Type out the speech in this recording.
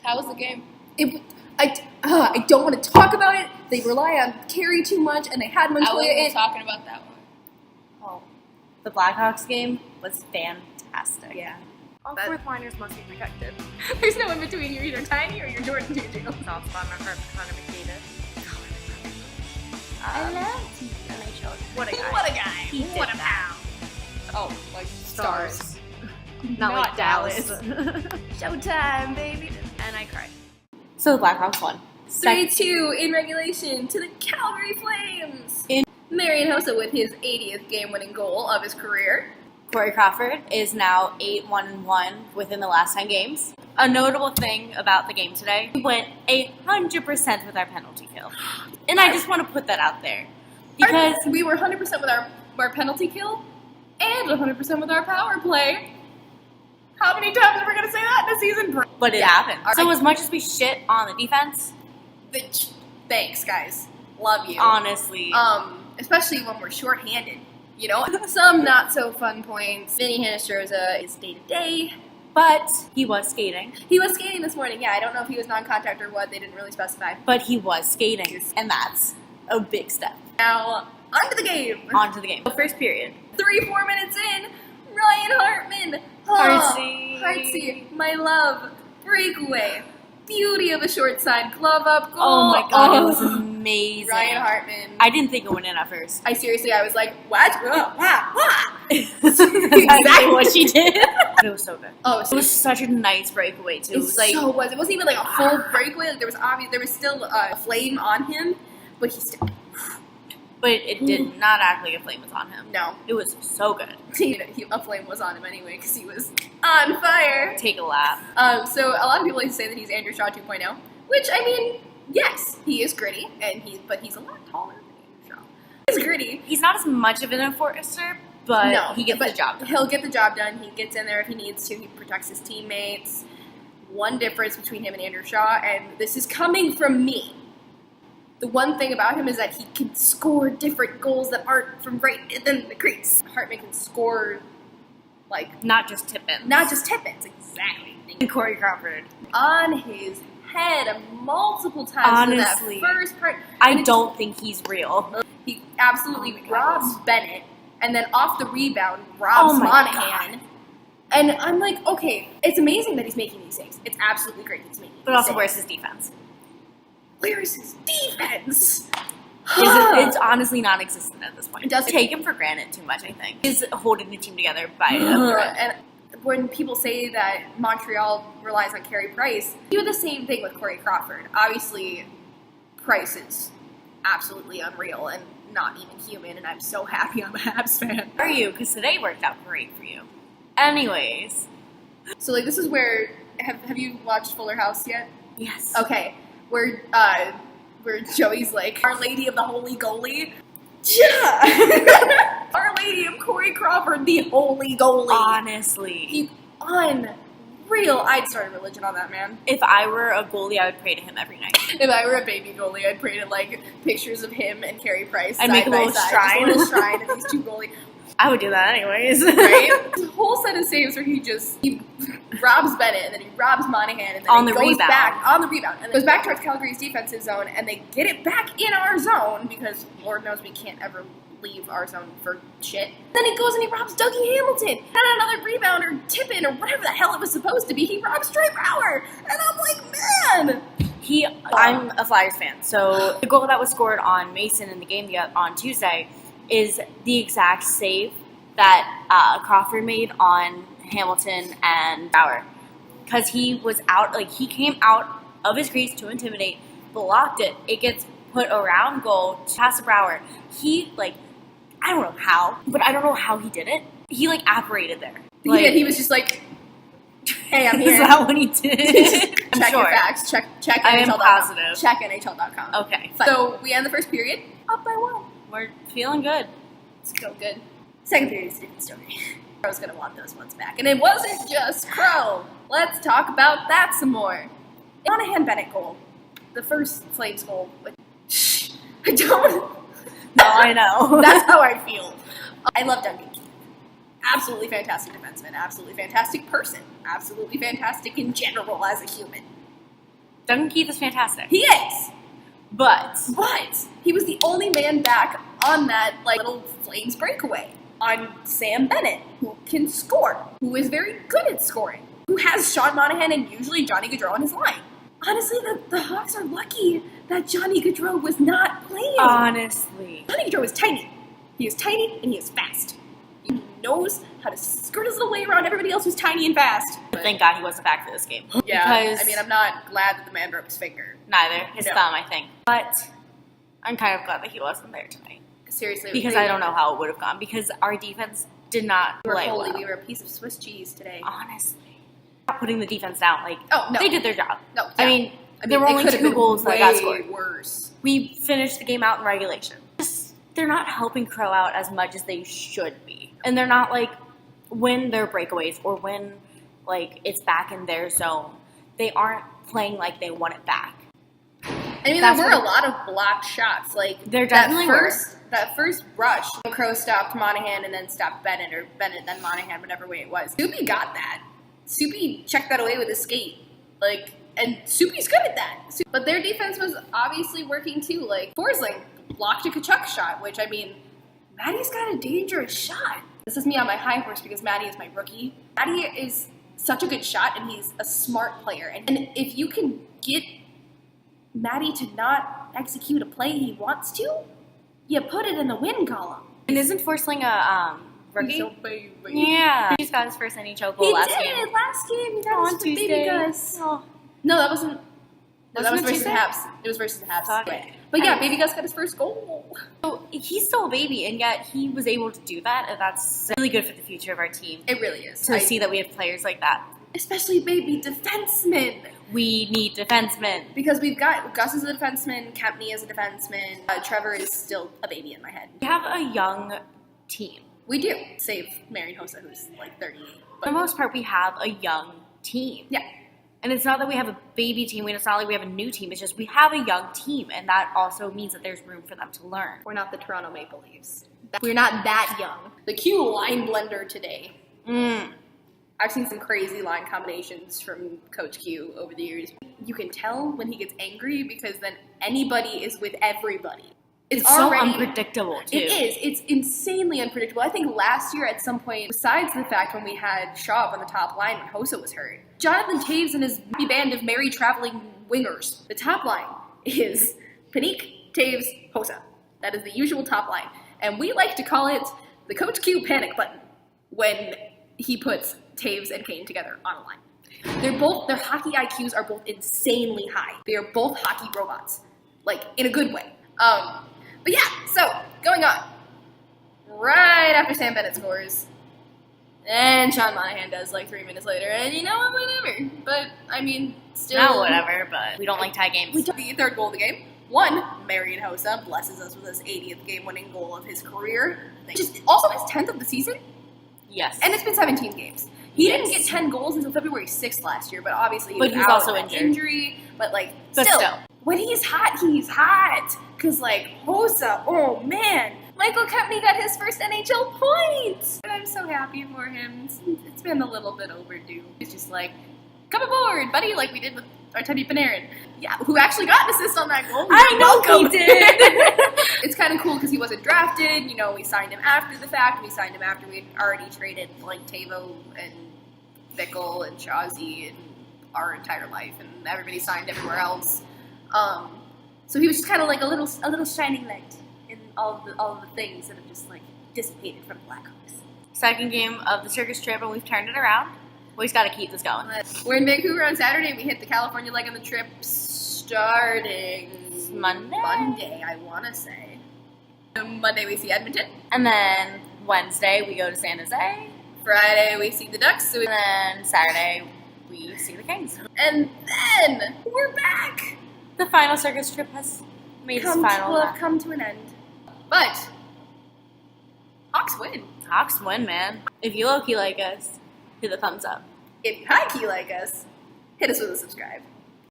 How was the game? I don't want to talk about it. They rely on Carey too much, and they had Montoya I wasn't in. talking about that one. Oh, the Blackhawks game was fantastic. Yeah. All fourth liners must be protected. There's no in between. You're either Tiny or you're Jordan Tutu. Soft spot in my heart for Connor McDavid. I love NHL. What a guy. What a guy. He What did a that. pound. Oh, like stars. Not like Dallas. Showtime, baby. And I cried. So the Blackhawks won. 3-2 in regulation to the Calgary Flames. Marian Hossa with his 80th game-winning goal of his career. Corey Crawford is now 8-1-1 within the last 10 games. A notable thing about the game today, we went 100% with our penalty kill. And I just want to put that out there. Because we were 100% with our penalty kill and 100% with our power play. How many times are we going to say that in a season? But it happened. So as much as we shit on the defense, Thanks, guys. Love you. honestly, Especially when we're shorthanded. You know, some not so fun points. Vinny Hinostroza is day to day. but he was skating. He was skating this morning. Yeah, I don't know if he was non-contact or what. They didn't really specify. But he was skating, and that's a big step. Now, on to the game. On to the game. The first period. 3-4 minutes in, Ryan Hartman. Heartsy. Heartsy, my love. Breakaway. Beauty of a short side glove up goal. Oh my god, it was amazing. Ryan Hartman. I didn't think it went in at first. I was like, what? That's exactly what she did. But it was so good. Oh, It was such a nice breakaway too. It was like It wasn't even like a full breakaway. Like, there was still a flame on him, but he still. but it did not act like a flame was on him. No. It was so good. A flame was on him anyway because he was on fire. Take a lap. So a lot of people like to say that he's Andrew Shaw 2.0, which I mean, yes, he is gritty, but he's a lot taller than Andrew Shaw. He's gritty. He's not as much of an enforcer, but he gets the job done. He'll get the job done. He gets in there if he needs to. He protects his teammates. One difference between him and Andrew Shaw, and this is coming from me. The one thing about him is that he can score different goals that aren't from right in the crease. Hartman can score, like, Not just tip-ins. not just tip-ins, exactly. And Corey Crawford. On his head multiple times Honestly. in that first part. I don't think he's real. He absolutely robs Bennett, and then off the rebound, robs Oh my Monahan. God. And I'm like, okay, it's amazing that he's making these saves. It's absolutely great that he's making But these also, saves. where's his defense? Where's his defense? It's honestly non-existent at this point. It does take him for granted too much, I think. He's holding the team together by a thread. And when people say that Montreal relies on Carey Price, do the same thing with Corey Crawford. Obviously, Price is absolutely unreal and not even human, and I'm so happy I'm a Habs fan. Are you? Because today worked out great for you. Anyways. So, like, this is where... Have you watched Fuller House yet? Yes. Okay. Where Joey's like, Our Lady of the Holy Goalie. Yeah! Our Lady of Corey Crawford, the Holy Goalie. Honestly. He's unreal. I'd start a religion on that man. If I were a goalie, I would pray to him every night. If I were a baby goalie, I'd pray to, like, pictures of him and Carey Price I'd side make a by little side. shrine. Just a little shrine of these two goalies. I would do that anyways. Right? The whole set of saves where he robs Bennett, and then he robs Monahan, and then On he the goes rebound. back on the rebound, and goes back towards Calgary's defensive zone, and they get it back in our zone, because Lord knows we can't ever leave our zone for shit. Then he goes and he robs Dougie Hamilton, and another rebound or tip-in or whatever the hell it was supposed to be, he robs Trey Bauer, and I'm like, man! I'm a Flyers fan, so the goal that was scored on Mason in the game on Tuesday is the exact save that Crawford made on Hamilton and Bauer. Because he was out, like, he came out of his crease to intimidate, blocked it. It gets put around goal, past the Bauer. He, like, I don't know how, but I don't know how he did it. He, like, apparated there. Like, He was just like, hey, I'm here. Is that what he did? I'm Check sure. your facts. Check I am NHL.com. positive. Check NHL.com. Okay. So we end the first period up by 1. We're feeling good. It's so good. Second period is a different story. Crow's gonna want those ones back. And it wasn't just Crow. Let's talk about that some more. Monahan Bennett goal. The first Flames goal. I don't. No, I know. That's how I feel. I love Duncan Keith. Absolutely fantastic defenseman. Absolutely fantastic person. Absolutely fantastic in general as a human. Duncan Keith is fantastic. He is. But He was the only man back on that little Flames breakaway. On Sam Bennett, who can score, who is very good at scoring, who has Sean Monahan and usually Johnny Gaudreau on his line. Honestly, the Hawks are lucky that Johnny Gaudreau was not playing. honestly, Johnny Gaudreau is tiny. He is tiny and he is fast. He knows how to skirt his little way around everybody else who's tiny and fast. thank God he wasn't back for this game. Yeah, Because I mean, I'm not glad that the man broke his finger. neither. His No. thumb, I think. But I'm kind of glad that he wasn't there tonight. Seriously. Because I don't know how it would have gone. Because our defense did not play well. We were a piece of Swiss cheese today. Honestly. Not putting the defense down. Oh, no. They did their job. No, I yeah. mean, there were only 2 goals that got scored. Worse. We finished the game out in regulation. They're not helping Crow out as much as they should be. And they're not, when they're breakaways or when, it's back in their zone, they aren't playing like they want it back. I mean, there were a lot of blocked shots. There definitely that first rush, Crow stopped Monahan and then stopped Bennett, or Bennett then Monahan, whatever way it was. Soupy got that. Soupy checked that away with his skate. And Soupy's good at that. But their defense was obviously working too. Forsling blocked a Kachuk shot, which, I mean, Maddie's got a dangerous shot. This is me on my high horse because Maddie is my rookie. Maddie is such a good shot, and he's a smart player. And if you can get Maddie to not execute a play he wants to, you put it in the win column. And isn't Forsling a rookie? He's a baby. Yeah. He's got his first NHL goal last game. He did last game. He got On his baby Tuesday. Gus. Oh. No, that wasn't. No, that was Wasn't it versus the Tuesday? Habs. It was versus the Habs. Okay. But yeah, baby Gus got his first goal. So he's still a baby, and yet he was able to do that, and that's really good for the future of our team. It really is. To see that we have players like that. Especially baby defensemen. We need defensemen. Because we've got Gus is a defenseman, Kempney is a defenseman, Trevor is still a baby in my head. We have a young team. We do, save Marion Hossa, who's 38. For the most part, we have a young team. Yeah. And it's not that we have a baby team, it's not like we have a new team, it's just we have a young team, and that also means that there's room for them to learn. We're not the Toronto Maple Leafs. We're not that young. The Q line blender today. I've seen some crazy line combinations from Coach Q over the years. You can tell when he gets angry because then anybody is with everybody. It's so unpredictable, too. It is. It's insanely unpredictable. I think last year at some point, besides the fact when we had Shaw on the top line when Hossa was hurt, Jonathan Taves and his band of merry traveling wingers, the top line is Panique, Taves, Hossa. That is the usual top line. And we like to call it the Coach Q panic button when he puts Taves and Kane together on a line. Their hockey IQs are both insanely high. They are both hockey robots, in a good way. But yeah, so, going on. Right after Sam Bennett scores, and Sean Monahan does 3 minutes later, and you know what, whatever. But, I mean, still. Not whatever, but we don't like tie games. We took the third goal of the game. Marion Hossa blesses us with his 80th game-winning goal of his career. Just also his 10th of the season. Yes. And it's been 17 games. He didn't get 10 goals until February 6th last year, but obviously he was he's out also with injured. Injury, but But still. when he's hot, he's hot. Because, Hossa, oh, man. Michael Kempney got his first NHL points. And I'm so happy for him. It's been a little bit overdue. He's just come aboard, buddy, like we did with Artemi Panarin. Yeah, who actually got an assist on that goal. I know he did. It's kind of cool because he wasn't drafted. You know, we signed him after the fact. We signed him after we had already traded, Tavo and Bickle and Shawzy and our entire life, and everybody signed everywhere else. So he was just kind of a little shining light in all of the things that have just dissipated from the Blackhawks. Second game of the circus trip, and we've turned it around. We just got to keep this going. We're in Vancouver on Saturday. We hit the California leg on the trip starting Monday, I want to say. Monday we see Edmonton. And then Wednesday we go to San Jose. Friday we see the Ducks. And then Saturday we see the Kings. And then we're back. The final circus trip has made its final will lap. have come to an end. But Hawks win. Hawks win, man. If you low-key like us, hit the thumbs up. If you high-key like us, hit us with a subscribe.